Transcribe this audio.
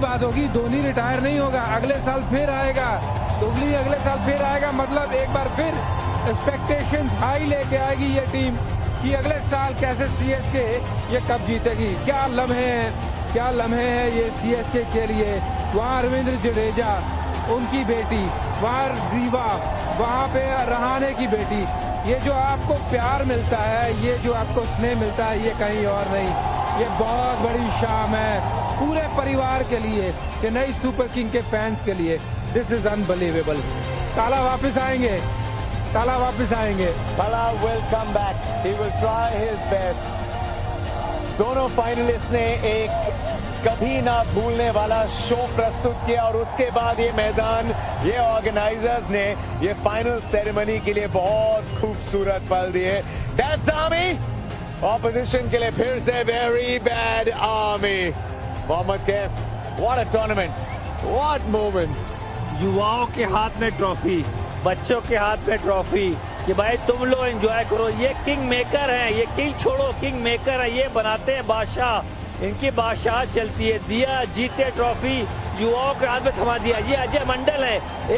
बात होगी, धोनी रिटायर नहीं होगा, अगले साल फिर आएगा, कोहली अगले साल फिर आएगा। मतलब एक बार फिर एक्सपेक्टेशंस हाई लेके आएगी ये टीम कि अगले साल कैसे सीएसके ये कप जीतेगी। क्या लम्हे हैं ये सीएसके के लिए। वहाँ रविंद्र जडेजा, उनकी बेटी, वहाँ रीवा, वहाँ पे रहाणे की बेटी। ये जो आपको प्यार मिलता है, ये जो आपको स्नेह मिलता है, ये कहीं और नहीं। ये बहुत बड़ी शाम है पूरे परिवार के लिए, चेन्नई सुपर किंग के फैंस के लिए। This is unbelievable. ताला वापस आएंगे, ताला वापस आएंगे। ताला will come back, he will try his best. दोनों फाइनलिस्ट ने एक कभी ना भूलने वाला शो प्रस्तुत किया और उसके बाद ये मैदान, ये ऑर्गेनाइजर्स ने ये फाइनल सेरेमनी के लिए बहुत खूबसूरत पल दिए। दैट्स आर्मी, ऑपोजिशन के लिए फिर से very bad army. Mohammad Kaif, what a tournament, what moment. युवाओं के हाथ में ट्रॉफी, बच्चों के हाथ में ट्रॉफी कि भाई तुम लोग एंजॉय करो। ये किंग मेकर हैं, ये किंग छोड़ो, किंग मेकर है, ये बनाते हैं बादशाह। इनकी बादशाह चलती है। दिया जीते ट्रॉफी, युवाओं के हाथ में थमा दिया। ये अजय मंडल है।